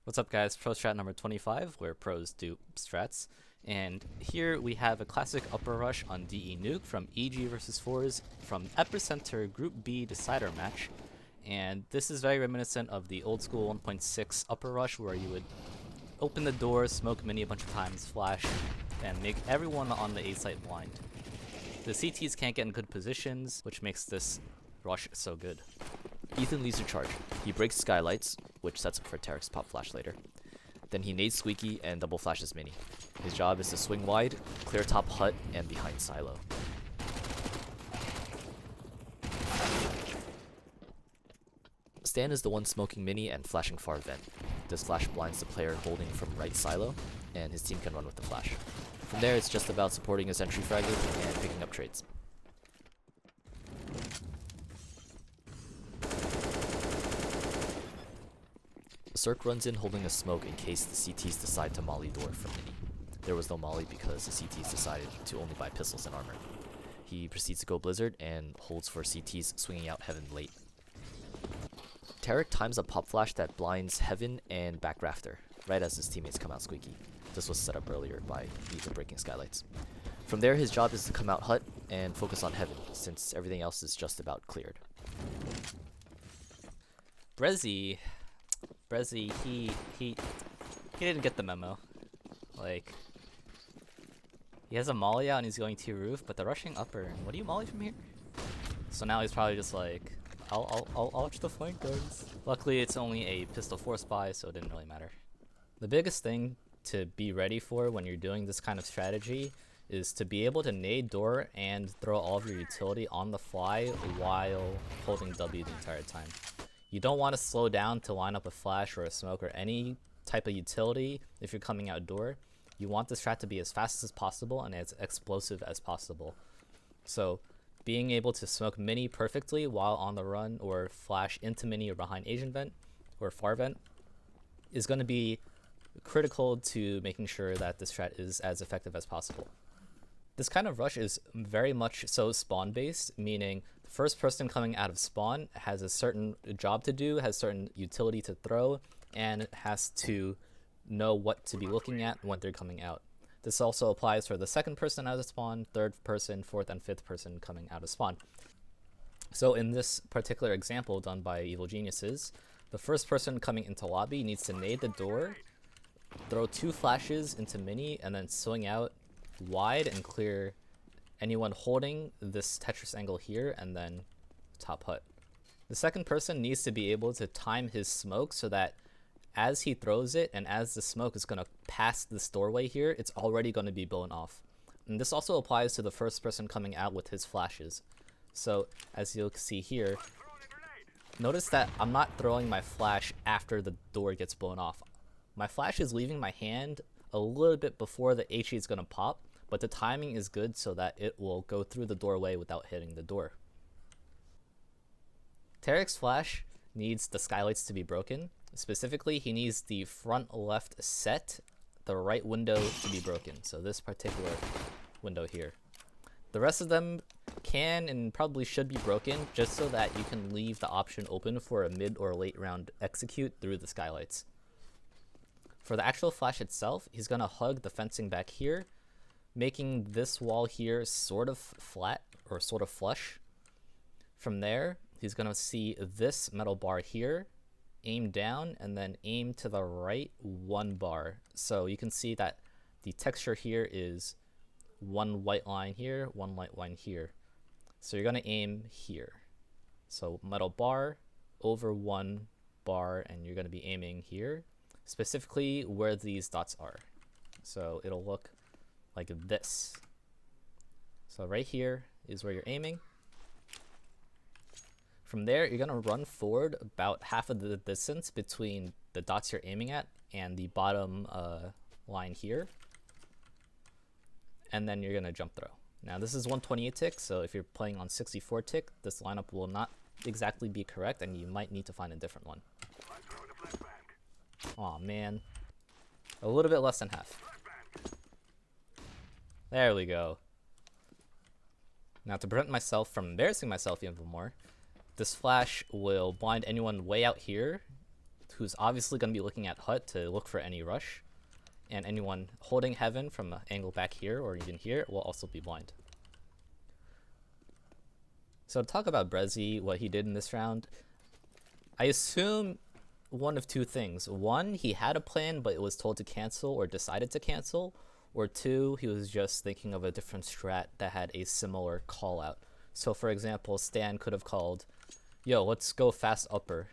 What's up guys, Pro Strat number 25, where pros do strats. And here we have a classic upper rush on DE nuke from EG vs 4s from Epicenter Group B decider match. And this is very reminiscent of the old school 1.6 upper rush where you would open the door, smoke mini a bunch of times, flash, and make everyone on the A site blind. The CTs can't get in good positions, which makes this rush so good. Ethan leads the charge. He breaks skylights, which sets up for Tarek's pop flash later. Then he nades Squeaky and double flashes Mini. His job is to swing wide, clear top hut, and behind silo. Stan is the one smoking Mini and flashing far vent. This flash blinds the player holding from right silo, and his team can run with the flash. From there, it's just about supporting his entry fragment and picking up trades. Cirque runs in holding a smoke in case the CTs decide to molly door from Mini. There was no molly because the CTs decided to only buy pistols and armor. He proceeds to go Blizzard and holds for CTs swinging out Heaven late. Tarek times a pop flash that blinds Heaven and back rafter, right as his teammates come out Squeaky. This was set up earlier by Ethan breaking skylights. From there, his job is to come out hut and focus on Heaven, since everything else is just about cleared. Brezzy, he didn't get the memo. Like, he has a molly out and he's going to roof, but they're rushing upper. And what do you molly from here? So now he's probably just like, I'll watch the flank guys. Luckily, it's only a pistol force buy, so it didn't really matter. The biggest thing to be ready for when you're doing this kind of strategy is to be able to nade door and throw all of your utility on the fly while holding W the entire time. You don't want to slow down to line up a flash or a smoke or any type of utility if you're coming out door. You want the strat to be as fast as possible and as explosive as possible. So being able to smoke Mini perfectly while on the run or flash into Mini or behind Asian vent or far vent is going to be critical to making sure that the strat is as effective as possible. This kind of rush is very much so spawn based, meaning the first person coming out of spawn has a certain job to do, has certain utility to throw, and has to know what to be looking at when they're coming out. This also applies for the second person out of spawn, third person, fourth and fifth person coming out of spawn. So in this particular example done by Evil Geniuses, the first person coming into lobby needs to nade the door, throw 2 flashes into Mini, and then swing out wide and clear anyone holding this Tetris angle here and then top hut. The second person needs to be able to time his smoke so that as he throws it and as the smoke is going to pass this doorway here, it's already going to be blown off. And this also applies to the first person coming out with his flashes. So as you'll see here, notice that I'm not throwing my flash after the door gets blown off. My flash is leaving my hand a little bit before the HE is going to pop, but the timing is good so that it will go through the doorway without hitting the door. Tarek's flash needs the skylights to be broken. Specifically, he needs the front left set, the right window to be broken. So this particular window here. The rest of them can and probably should be broken just so that you can leave the option open for a mid or late round execute through the skylights. For the actual flash itself, he's going to hug the fencing back here, making this wall here sort of flat or sort of flush. From there, he's going to see this metal bar here, aim down, and then aim to the right 1 bar. So you can see that the texture here is 1 white line here, 1 white line here. So you're going to aim here. So metal bar over 1 bar, and you're going to be aiming here, specifically where these dots are. So it'll look like this. So right here is where you're aiming. From there, you're going to run forward about half of the distance between the dots you're aiming at and the bottom line here. And then you're going to jump throw. Now this is 128 tick, so if you're playing on 64 tick, this lineup will not exactly be correct and you might need to find a different one. Aw man. A little bit less than half. There we go. Now to prevent myself from embarrassing myself even more, this flash will blind anyone way out here who's obviously going to be looking at hut to look for any rush, and anyone holding heaven from an angle back here or even here will also be blind. So to talk about Brezzy, what he did in this round, I assume one of two things. One, he had a plan but was told to cancel or decided to cancel, or two, he was just thinking of a different strat that had a similar call out. So for example, Stan could have called, yo, let's go fast upper,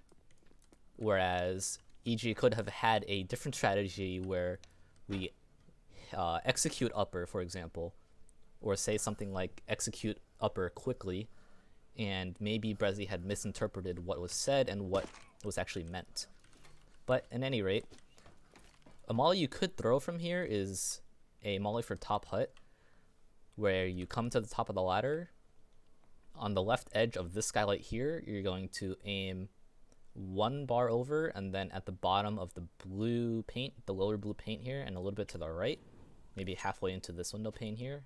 whereas EG could have had a different strategy where we execute upper, for example, or say something like execute upper quickly, and maybe Brezzy had misinterpreted what was said and what was actually meant. But in any rate, a molly you could throw from here is a molly for top hut, where you come to the top of the ladder. On the left edge of this skylight here, you're going to aim one bar over, and then at the bottom of the blue paint, the lower blue paint here, and a little bit to the right, maybe halfway into this window pane here.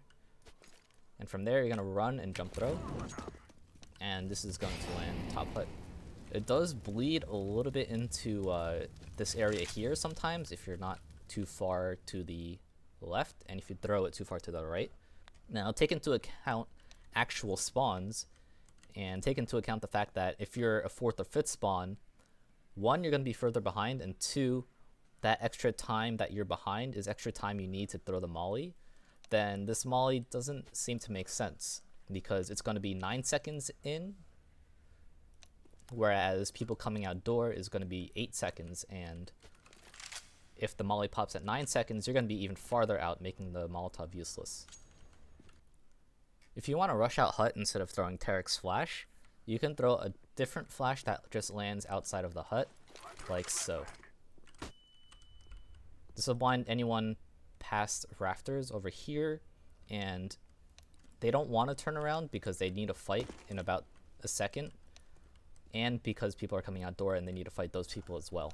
And from there, you're going to run and jump throw. And this is going to land top hut. It does bleed a little bit into this area here sometimes if you're not too far to the left, and if you throw it too far to the right. Now take into account actual spawns, and take into account the fact that if you're a 4th or 5th spawn, 1, you're going to be further behind, and 2, that extra time that you're behind is extra time you need to throw the molly, then this molly doesn't seem to make sense, because it's going to be 9 seconds in, whereas people coming out door is going to be 8 seconds, and if the molly pops at 9 seconds, you're going to be even farther out, making the Molotov useless. If you want to rush out hut instead of throwing Tarek's flash, you can throw a different flash that just lands outside of the hut, like so. This will blind anyone past rafters over here, and they don't want to turn around because they need a fight in about a second, and because people are coming out door and they need to fight those people as well.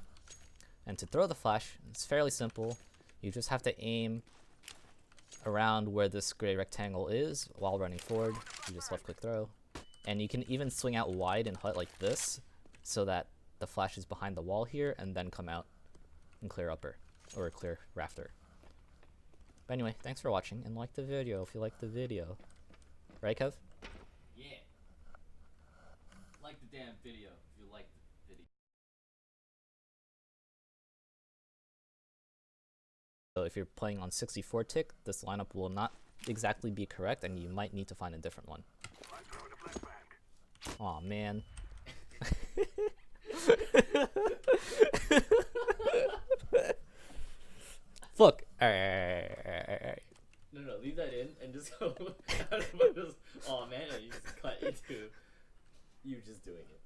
And to throw the flash, it's fairly simple. You just have to aim around where this gray rectangle is while running forward. You just left click throw. And you can even swing out wide and hut like this so that the flash is behind the wall here, and then come out and clear upper or clear rafter. But anyway, thanks for watching, and like the video if you liked the video. Right, Kev? Yeah. Like the damn video if you liked the video. So if you're playing on 64 tick, this lineup will not exactly be correct, and you might need to find a different one. Aw, man. Fuck. Alright. No, leave that in and just go out of this. Oh man, and you just cut into you just doing it.